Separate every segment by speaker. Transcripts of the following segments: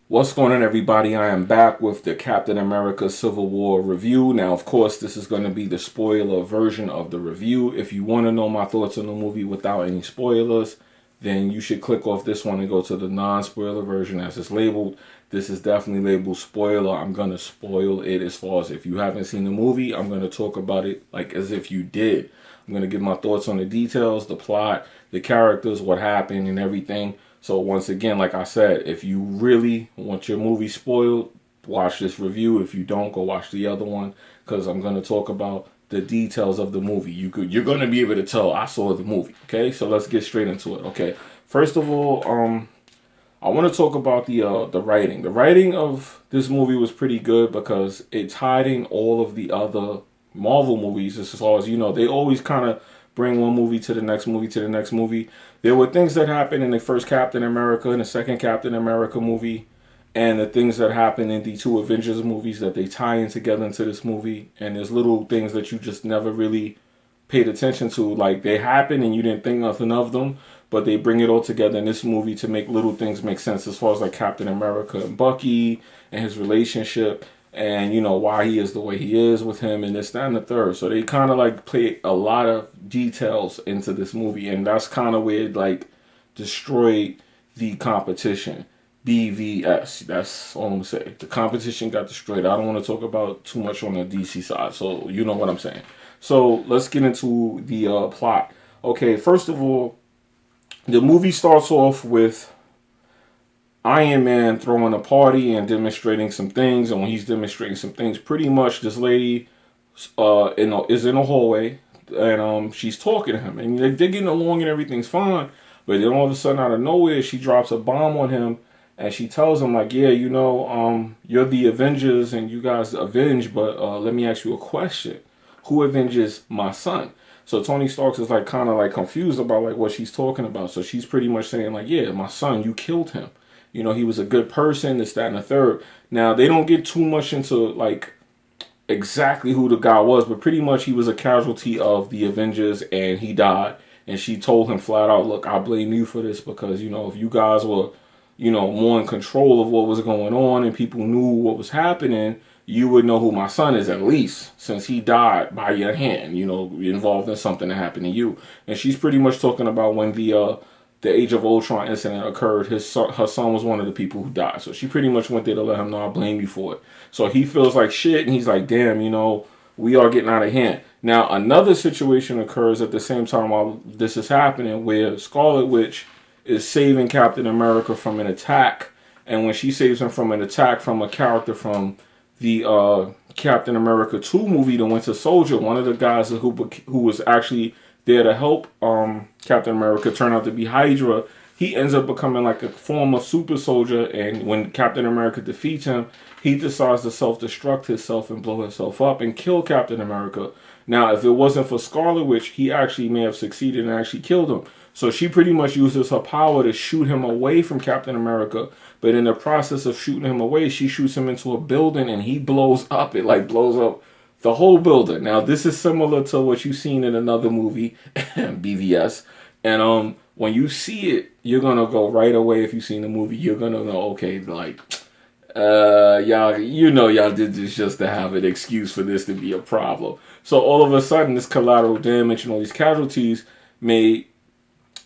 Speaker 1: What's going on, everybody? I am back with the Captain America Civil War review. Now, of course, this is going to be the spoiler version of the review. If you want to know my thoughts on the movie without any spoilers, then you should click off this one and go to the non-spoiler version as it's labeled. This is definitely labeled spoiler. I'm going to spoil it as far as if you haven't seen the movie, I'm going to talk about it like as if you did. I'm going to give my thoughts on the details, the plot, the characters, what happened, and everything. So once again, like I said, if you really want your movie spoiled, watch this review. If you don't, go watch the other one because I'm going to talk about the details of the movie. You're going to be able to tell I saw the movie. Okay, so let's get straight into it. Okay, first of all, I want to talk about the writing. The writing of this movie was pretty good because it's hiding all of the other Marvel movies. As far as you know, they always kind of bring one movie to the next movie to the next movie. There were things that happened in the first Captain America and the second Captain America movie, and the things that happened in the two Avengers movies that they tie in together into this movie. And there's little things that you just never really paid attention to. Like they happen and you didn't think nothing of them, but they bring it all together in this movie to make little things make sense as far as like Captain America and Bucky and his relationship and you know why he is the way he is with him and this, that, and the third. So they kind of like play a lot of details into this movie, and that's kind of where it like destroyed the competition. BVS. That's all I'm gonna say. The competition got destroyed. I don't want to talk about too much on the DC side, so you know what I'm saying. So let's get into the plot. Okay, first of all, the movie starts off with Iron Man throwing a party and demonstrating some things. And when he's demonstrating some things, pretty much this lady is in a hallway and she's talking to him. And they're getting along and everything's fine. But then all of a sudden, out of nowhere, she drops a bomb on him. And she tells him, like, yeah, you know, you're the Avengers and you guys avenge. But let me ask you a question. Who avenges my son? So Tony Stark is like kind of like confused about like what she's talking about. So she's pretty much saying like, yeah, my son, you killed him. You know, he was a good person, this, that, and the third. Now, they don't get too much into, like, exactly who the guy was, but pretty much he was a casualty of the Avengers, and he died. And she told him flat out, look, I blame you for this because, you know, if you guys were, you know, more in control of what was going on and people knew what was happening, you would know who my son is at least, since he died by your hand, you know, involved in something that happened to you. And she's pretty much talking about when the Age of Ultron incident occurred, her son was one of the people who died. So she pretty much went there to let him know I blame you for it. So he feels like shit, and he's like, damn, you know, we are getting out of hand. Now, another situation occurs at the same time while this is happening where Scarlet Witch is saving Captain America from an attack. And when she saves him from an attack from a character from the Captain America 2 movie, The Winter Soldier, one of the guys who was actually there to help Captain America turn out to be Hydra, he ends up becoming like a form of super soldier. And when Captain America defeats him, he decides to self-destruct himself and blow himself up and kill Captain America. Now, if it wasn't for Scarlet Witch, he actually may have succeeded and actually killed him. So she pretty much uses her power to shoot him away from Captain America. But in the process of shooting him away, she shoots him into a building and he blows up. It like blows up the whole building. Now, this is similar to what you've seen in another movie, BVS. And when you see it, you're gonna go right away. If you've seen the movie, you're gonna know, okay, like, y'all, you know, y'all did this just to have an excuse for this to be a problem. So all of a sudden, this collateral damage and all these casualties made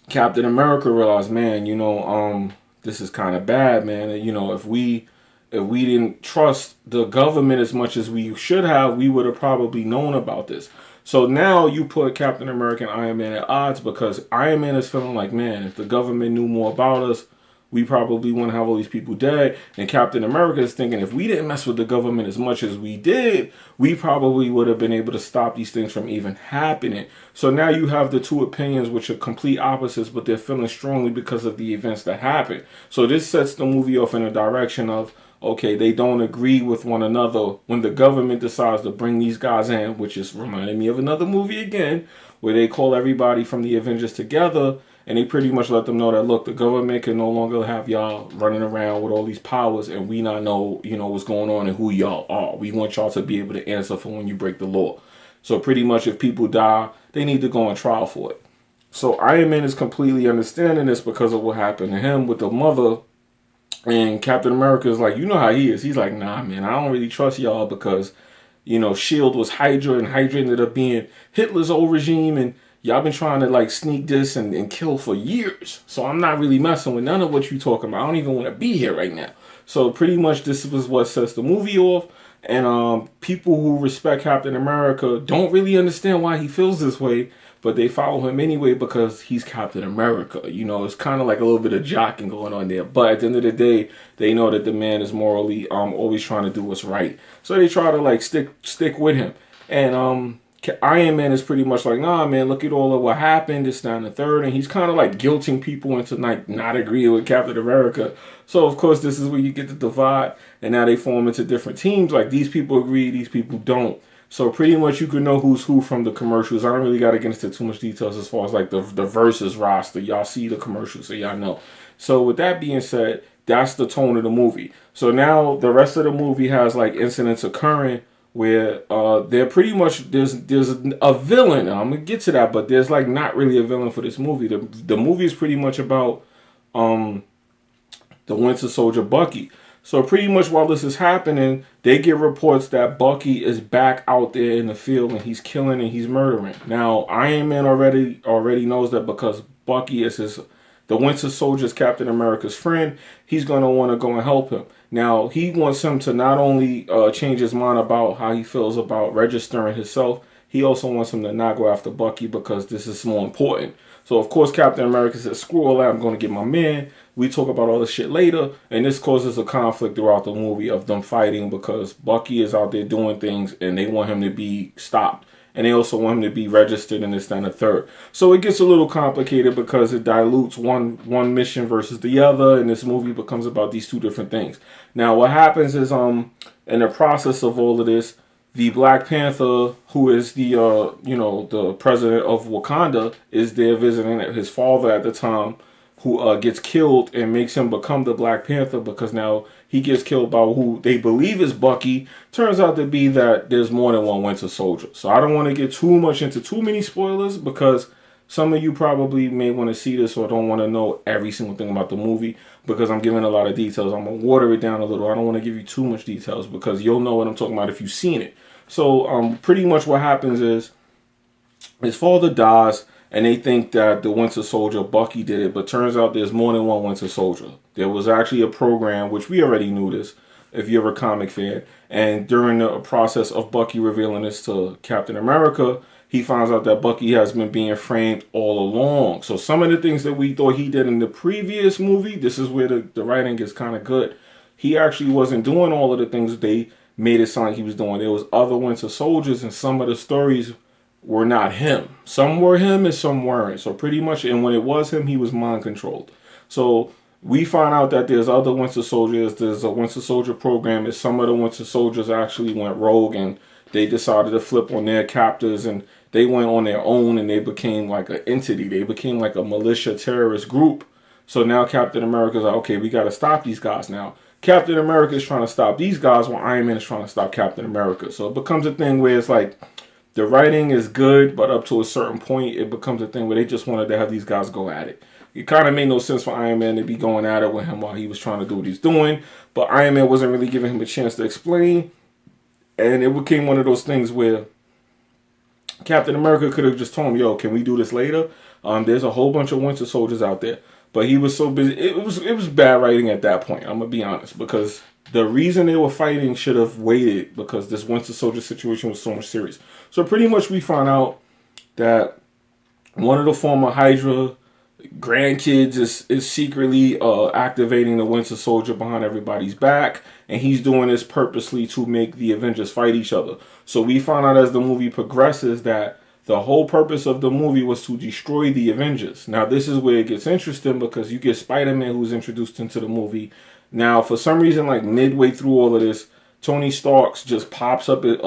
Speaker 1: Captain America realize, man, you know, this is kind of bad, man. And, you know, if we didn't trust the government as much as we should have, we would have probably known about this. So now you put Captain America and Iron Man at odds because Iron Man is feeling like, man, if the government knew more about us, we probably wouldn't have all these people dead. And Captain America is thinking if we didn't mess with the government as much as we did, we probably would have been able to stop these things from even happening. So now you have the two opinions, which are complete opposites, but they're feeling strongly because of the events that happened. So this sets the movie off in a direction of, okay, they don't agree with one another when the government decides to bring these guys in, which is reminding me of another movie again, where they call everybody from the Avengers together and they pretty much let them know that, look, the government can no longer have y'all running around with all these powers and we not know, you know, what's going on and who y'all are. We want y'all to be able to answer for when you break the law. So pretty much if people die, they need to go on trial for it. So Iron Man is completely understanding this because of what happened to him with the mother And Captain America is like, you know how he is. He's like, nah, man, I don't really trust y'all because, Shield was Hydra, and Hydra ended up being Hitler's old regime, and y'all been trying to like sneak this and kill for years. So I'm not really messing with none of what you talking about. I don't even want to be here right now. So pretty much this was what sets the movie off. And people who respect Captain America don't really understand why he feels this way, but they follow him anyway because he's Captain America. It's kind of like a little bit of jocking going on there. But at the end of the day, they know that the man is morally always trying to do what's right. So they try to like stick with him. And Iron Man is pretty much like, nah, man, look at all of what happened, this, that, and the third. And he's kind of like guilting people into like not agreeing with Captain America. So, of course, this is where you get the divide. And now they form into different teams. Like, these people agree, these people don't. So, pretty much you can know who's who from the commercials. I don't really got to get into too much details as far as like the versus roster. Y'all see the commercials, so y'all know. So, with that being said, that's the tone of the movie. So, now the rest of the movie has like incidents occurring where they're pretty much there's a villain. I'm gonna get to that, but there's like not really a villain for this movie. The movie is pretty much about the Winter Soldier Bucky. So pretty much while this is happening, they get reports that Bucky is back out there in the field and he's killing and he's murdering. Now Iron Man already knows that because Bucky is the Winter Soldier's Captain America's friend. He's gonna want to go and help him. Now he wants him to not only change his mind about how he feels about registering himself, he also wants him to not go after Bucky because this is more important. So of course Captain America says, screw all that, I'm going to get my man. We talk about all this shit later. And this causes a conflict throughout the movie of them fighting because Bucky is out there doing things and they want him to be stopped. And they also want him to be registered in this, that, and the third. So it gets a little complicated because it dilutes one mission versus the other. And this movie becomes about these two different things. Now what happens is in the process of all of this, the Black Panther, who is the the president of Wakanda, is there visiting his father at the time, who gets killed and makes him become the Black Panther because now he gets killed by who they believe is Bucky. Turns out to be that there's more than one Winter Soldier. So I don't want to get too much into too many spoilers because some of you probably may want to see this or don't want to know every single thing about the movie because I'm giving a lot of details. I'm going to water it down a little. I don't want to give you too much details because you'll know what I'm talking about if you've seen it. So pretty much what happens is his father dies and they think that the Winter Soldier, Bucky, did it. But turns out there's more than one Winter Soldier. There was actually a program, which we already knew this, if you're a comic fan. And during the process of Bucky revealing this to Captain America, he finds out that Bucky has been being framed all along. So some of the things that we thought he did in the previous movie, this is where the writing is kind of good. He actually wasn't doing all of the things they made it sound like he was doing. There was other Winter Soldiers, and some of the stories were not him. Some were him and some weren't. So pretty much, and when it was him, he was mind controlled. So we find out that there's other Winter Soldiers. There's a Winter Soldier program, and some of the Winter Soldiers actually went rogue and they decided to flip on their captors and they went on their own and they became like an entity. They became like a militia terrorist group. So now Captain America's like, okay, we got to stop these guys now. Captain America is trying to stop these guys while Iron Man is trying to stop Captain America. So it becomes a thing where it's like the writing is good, but up to a certain point, it becomes a thing where they just wanted to have these guys go at it. It kind of made no sense for Iron Man to be going at it with him while he was trying to do what he's doing. But Iron Man wasn't really giving him a chance to explain. And it became one of those things where Captain America could have just told him, yo, can we do this later? There's a whole bunch of Winter Soldiers out there. But he was so busy. It was bad writing at that point. I'm going to be honest. Because the reason they were fighting should have waited. Because this Winter Soldier situation was so much serious. So pretty much we found out that one of the former Hydra grandkids is secretly activating the Winter Soldier behind everybody's back. And he's doing this purposely to make the Avengers fight each other. So we found out as the movie progresses that the whole purpose of the movie was to destroy the Avengers. Now, this is where it gets interesting because you get Spider-Man who's introduced into the movie. Now, for some reason, like midway through all of this, Tony Stark just pops up at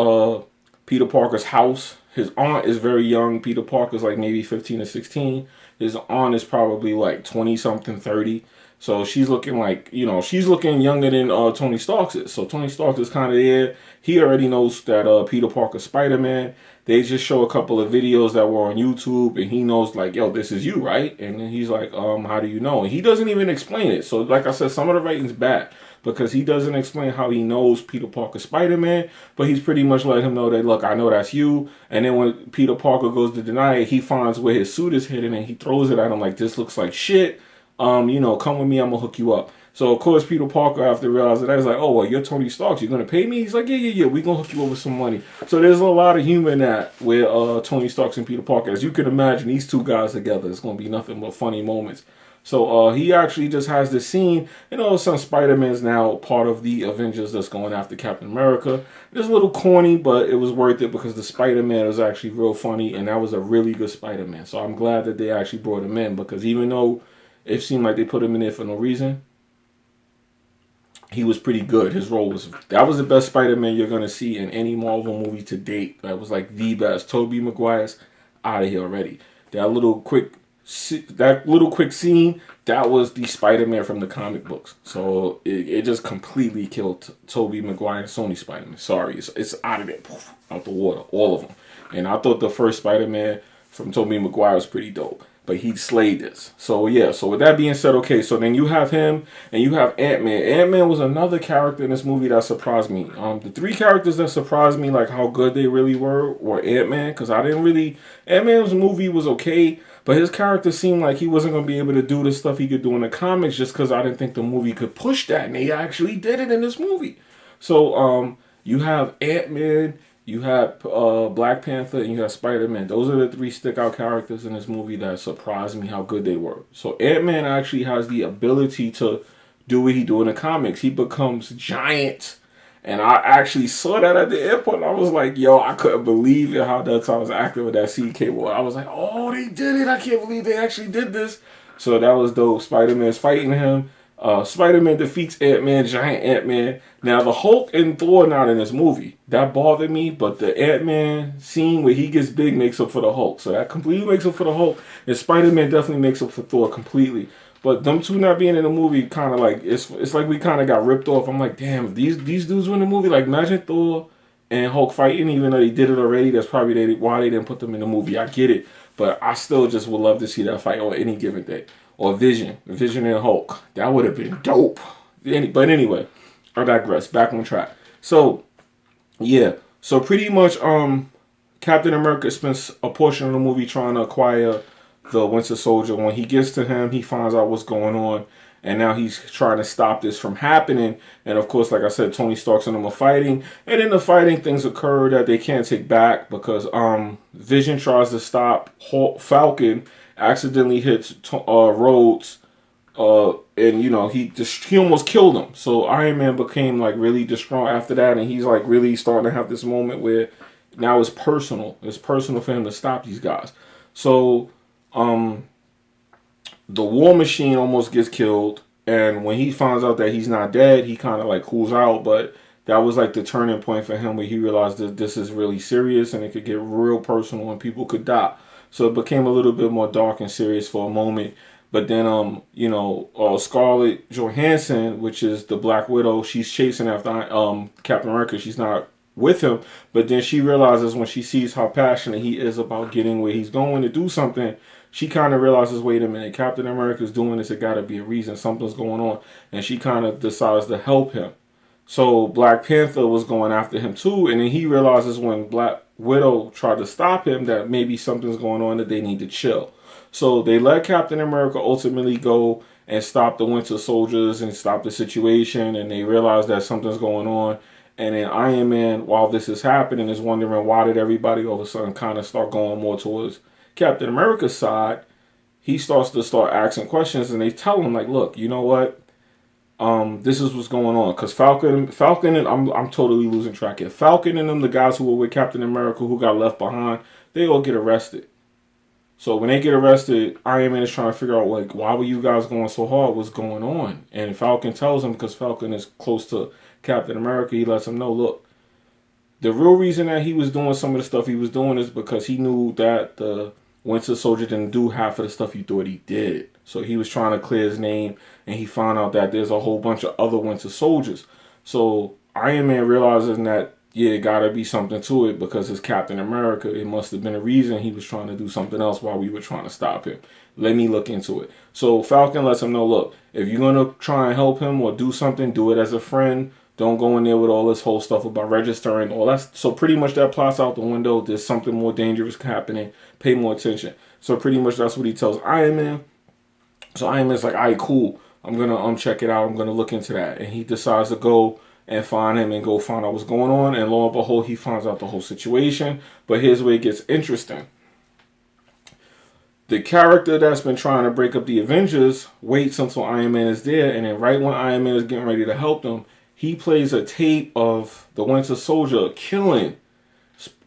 Speaker 1: Peter Parker's house. His aunt is very young. Peter Parker's like maybe 15 or 16. His aunt is probably like 20-something, 30. So she's looking like, she's looking younger than Tony Stark is. So Tony Stark is kind of there. He already knows that Peter Parker's Spider-Man. they just show a couple of videos that were on YouTube, and he knows like, yo, this is you, right? And then he's like, how do you know? And he doesn't even explain it. So like I said, some of the writing's bad because he doesn't explain how he knows Peter Parker Spider-Man, but he's pretty much let him know that, look, I know that's you. And then when Peter Parker goes to deny it, he finds where his suit is hidden and he throws it at him like, this looks like shit. You know, come with me, I'm gonna hook you up. So of course Peter Parker, after realizing that, he's like, oh well, you're Tony Stark, you're gonna pay me? He's like, yeah, we gonna hook you up with some money. So there's a lot of humor in that with Tony Stark and Peter Parker. As you can imagine, these two guys together, it's gonna be nothing but funny moments. So he actually just has this scene, and all of a sudden Spider-Man's now part of the Avengers that's going after Captain America. It's a little corny, but it was worth it because the Spider-Man was actually real funny, and that was a really good Spider-Man. So I'm glad that they actually brought him in, because even though it seemed like they put him in there for no reason, he was pretty good. His role was, that was the best Spider-Man you're going to see in any Marvel movie to date. That was like the best. Tobey Maguire's out of here already. That little quick scene, that was the Spider-Man from the comic books. So it just completely killed Tobey Maguire and Sony Spider-Man. Sorry, it's out of there, poof, out the water, all of them. And I thought the first Spider-Man from Tobey Maguire was pretty dope, but he slayed this. So yeah, so with that being said, okay, so then you have him and you have Ant-Man. Ant-Man was another character in this movie that surprised me. The three characters that surprised me, like how good they really were Ant-Man, because Ant-Man's movie was okay, but his character seemed like he wasn't going to be able to do the stuff he could do in the comics, just because I didn't think the movie could push that, and they actually did it in this movie. So you have Ant-Man, you have Black Panther, and you have Spider-Man. Those are the three stick-out characters in this movie that surprised me how good they were. So Ant-Man actually has the ability to do what he do in the comics. He becomes giant. And I actually saw that at the airport. And I was like, yo, I couldn't believe it how that I was acting with that CK boy. I was like, oh, they did it. I can't believe they actually did this. So that was dope. Spider-Man's fighting him. Spider-Man defeats Ant-Man, giant Ant-Man. Now, the Hulk and Thor not in this movie. That bothered me, but the Ant-Man scene where he gets big makes up for the Hulk. So that completely makes up for the Hulk. And Spider-Man definitely makes up for Thor completely. But them two not being in the movie kind of like, it's like we kind of got ripped off. I'm like, damn, if these dudes were in the movie, like imagine Thor and Hulk fighting, even though they did it already. That's probably why they didn't put them in the movie. I get it. But I still just would love to see that fight on any given day. Or Vision and Hulk. That would have been dope. But anyway, I digress. Back on track. So, yeah. So pretty much, Captain America spends a portion of the movie trying to acquire the Winter Soldier. When he gets to him, he finds out what's going on. And now he's trying to stop this from happening. And of course, like I said, Tony Stark and them are fighting. And in the fighting, things occur that they can't take back because Vision tries to stop Falcon, accidentally hits Rhodes, and you know he almost killed him. So Iron Man became like really distraught after that, and he's like really starting to have this moment where now it's personal. It's personal for him to stop these guys. So the War Machine almost gets killed, and when he finds out that he's not dead, he kind of like cools out. But that was like the turning point for him where he realized that this is really serious and it could get real personal and people could die. So it became a little bit more dark and serious for a moment. But then, Scarlett Johansson, which is the Black Widow, she's chasing after Captain America. She's not with him. But then she realizes when she sees how passionate he is about getting where he's going to do something, she kind of realizes, wait a minute, Captain America's doing this. It got to be a reason. Something's going on. And she kind of decides to help him. So Black Panther was going after him too. And then he realizes when Black Widow tried to stop him that maybe something's going on, that they need to chill. So they let Captain America ultimately go and stop the Winter Soldiers and stop the situation. And they realize that something's going on. And then Iron Man, while this is happening, is wondering why did everybody all of a sudden kind of start going more towards Captain America's side. He starts to asking questions, and they tell him like, look, you know what? This is what's going on. Because Falcon and I'm totally losing track here. Falcon and them, the guys who were with Captain America who got left behind, they all get arrested. So when they get arrested, Iron Man is trying to figure out, like, why were you guys going so hard? What's going on? And Falcon tells him, because Falcon is close to Captain America, he lets him know, look, the real reason that he was doing some of the stuff he was doing is because he knew that the Winter Soldier didn't do half of the stuff you thought he did. So he was trying to clear his name, and he found out that there's a whole bunch of other Winter Soldiers. So Iron Man realizing that yeah, gotta be something to it because it's Captain America. It must have been a reason he was trying to do something else while we were trying to stop him. Let me look into it. So Falcon lets him know, look, if you're gonna try and help him or do something, do it as a friend. Don't go in there with all this whole stuff about registering, all that. So pretty much that plot's out the window. There's something more dangerous happening. Pay more attention. So pretty much that's what he tells Iron Man. So Iron Man's like, all right, cool. I'm gonna check it out. I'm gonna look into that. And he decides to go and find him and go find out what's going on. And lo and behold, he finds out the whole situation. But here's where it gets interesting. The character that's been trying to break up the Avengers waits until Iron Man is there, and then right when Iron Man is getting ready to help them, he plays a tape of the Winter Soldier killing.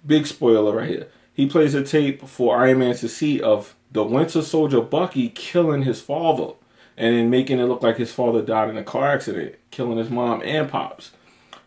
Speaker 1: Big spoiler right here. He plays a tape for Iron Man to see of the Winter Soldier Bucky killing his father, and then making it look like his father died in a car accident, killing his mom and pops.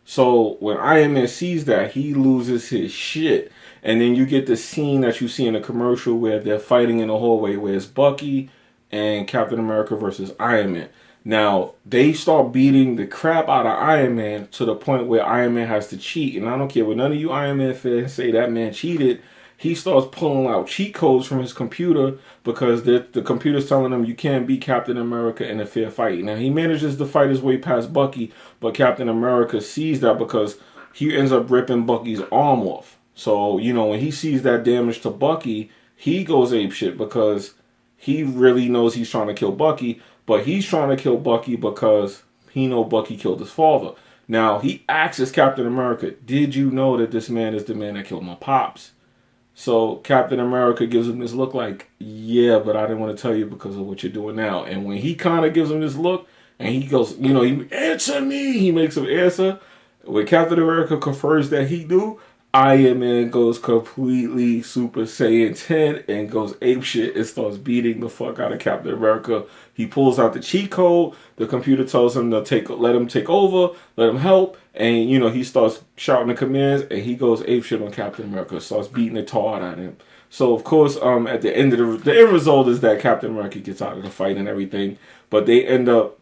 Speaker 1: So when Iron Man sees that, he loses his shit. And then you get the scene that you see in the commercial where they're fighting in the hallway, where it's Bucky and Captain America versus Iron Man. Now, they start beating the crap out of Iron Man to the point where Iron Man has to cheat. And I don't care what none of you Iron Man fans say that man cheated. He starts pulling out cheat codes from his computer because the computer's telling him you can't beat Captain America in a fair fight. Now, he manages to fight his way past Bucky, but Captain America sees that because he ends up ripping Bucky's arm off. So, you know, when he sees that damage to Bucky, he goes apeshit because he really knows he's trying to kill Bucky, but he's trying to kill Bucky because he know Bucky killed his father. Now, he asks Captain America, did you know that this man is the man that killed my pops? So Captain America gives him this look like, yeah, but I didn't want to tell you because of what you're doing now. And when he kind of gives him this look and he goes, you know, he answer me, he makes him answer. When Captain America confirms that he knew, Iron Man goes completely Super Saiyan 10 and goes apeshit and starts beating the fuck out of Captain America. He pulls out the cheat code. The computer tells him to let him take over, let him help, and you know he starts shouting the commands and he goes apeshit on Captain America, starts beating the tar out of him. So of course, at the end of the end result is that Captain America gets out of the fight and everything, but they end up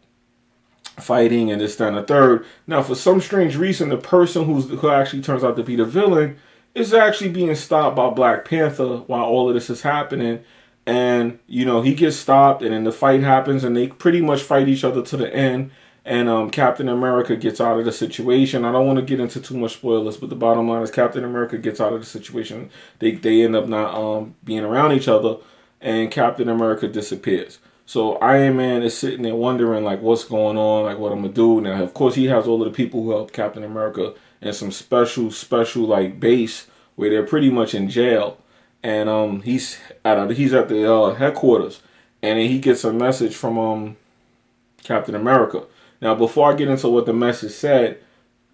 Speaker 1: fighting and this, that, and the third. Now, for some strange reason, the person who actually turns out to be the villain is actually being stopped by Black Panther while all of this is happening. And, you know, he gets stopped and then the fight happens and they pretty much fight each other to the end. And Captain America gets out of the situation. I don't want to get into too much spoilers, but the bottom line is Captain America gets out of the situation. They end up not being around each other and Captain America disappears. So Iron Man is sitting there wondering, like, what's going on, like, what I'm going to do. Now, of course, he has all of the people who helped Captain America in some special, like, base where they're pretty much in jail. And he's at the headquarters. And then he gets a message from Captain America. Now, before I get into what the message said,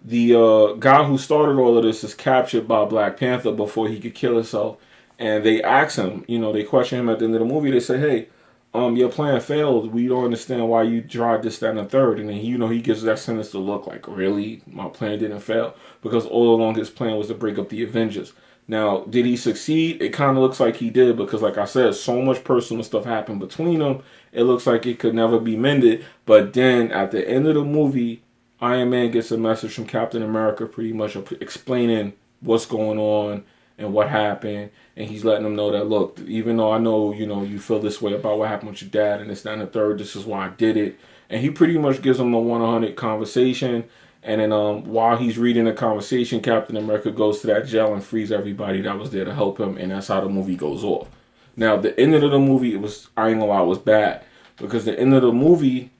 Speaker 1: the guy who started all of this is captured by Black Panther before he could kill himself. And they ask him, you know, they question him at the end of the movie. They say, hey, your plan failed. We don't understand why you tried this, that, and the third. And then, he gives that sinister look like, really? My plan didn't fail? Because all along his plan was to break up the Avengers. Now, did he succeed? It kind of looks like he did because, like I said, so much personal stuff happened between them. It looks like it could never be mended. But then, at the end of the movie, Iron Man gets a message from Captain America pretty much explaining what's going on and what happened, and he's letting them know that, look, even though I know, you feel this way about what happened with your dad and this, that, and the third, this is why I did it. And he pretty much gives them a 100 conversation, and then while he's reading the conversation, Captain America goes to that jail and frees everybody that was there to help him, and that's how the movie goes off. Now, the end of the movie, I ain't gonna lie, it was bad, because the end of the movie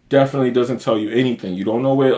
Speaker 1: definitely doesn't tell you anything. You don't know where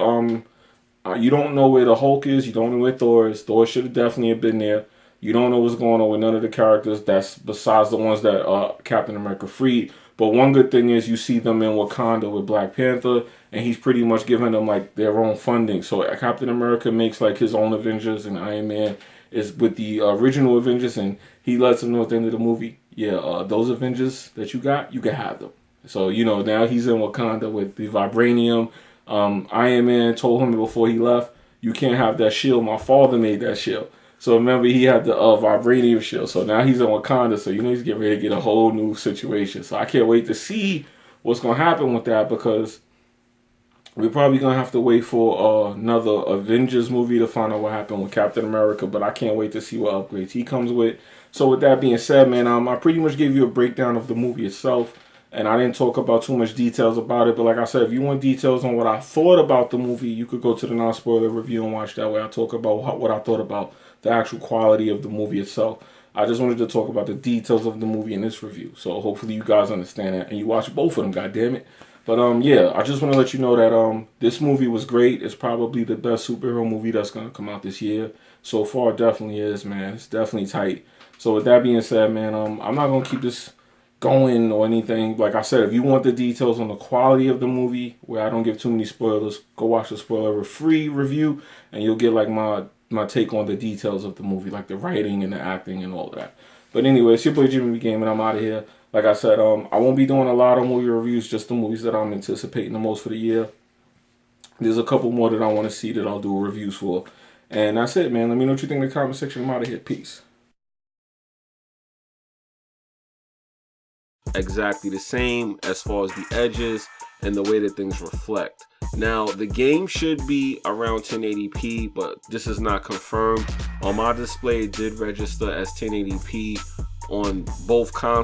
Speaker 1: the Hulk is. You don't know where Thor is. Thor should have definitely been there. You don't know what's going on with none of the characters. That's besides the ones that Captain America freed. But one good thing is you see them in Wakanda with Black Panther, and he's pretty much giving them like their own funding. So Captain America makes like his own Avengers, and Iron Man is with the original Avengers, and he lets them know at the end of the movie, yeah, those Avengers that you got, you can have them. So now he's in Wakanda with the vibranium. Iron Man told him before he left, you can't have that shield. My father made that shield. So remember, he had the vibranium shield. So now he's in Wakanda. So he's getting ready to get a whole new situation. So I can't wait to see what's going to happen with that, because We're probably gonna have to wait for another Avengers movie to find out what happened with Captain America, but I can't wait to see what upgrades he comes with. So with that being said, man, I pretty much gave you a breakdown of the movie itself, and I didn't talk about too much details about it. But like I said, if you want details on what I thought about the movie, you could go to the non-spoiler review and watch that, where I talk about what I thought about the actual quality of the movie itself. I just wanted to talk about the details of the movie in this review, so hopefully you guys understand that and you watch both of them. God damn it! But yeah, I just want to let you know that this movie was great. It's probably the best superhero movie that's gonna come out this year. So far, it definitely is, man. It's definitely tight. So with that being said, man, I'm not gonna keep this going or anything. Like I said, if you want the details on the quality of the movie, where I don't give too many spoilers, go watch the spoiler-free review, and you'll get like my take on the details of the movie, like the writing and the acting and all of that. But anyway, it's your boy Jimmybgaming. I'm out of here. Like I said, I won't be doing a lot of movie reviews, just the movies that I'm anticipating the most for the year. There's a couple more that I want to see that I'll do reviews for. And that's it, man. Let me know what you think in the comment section. I'm out of here. Peace.
Speaker 2: Exactly the same as far as the edges and the way that things reflect. Now, the game should be around 1080p, but this is not confirmed. On my display, it did register as 1080p on both consoles.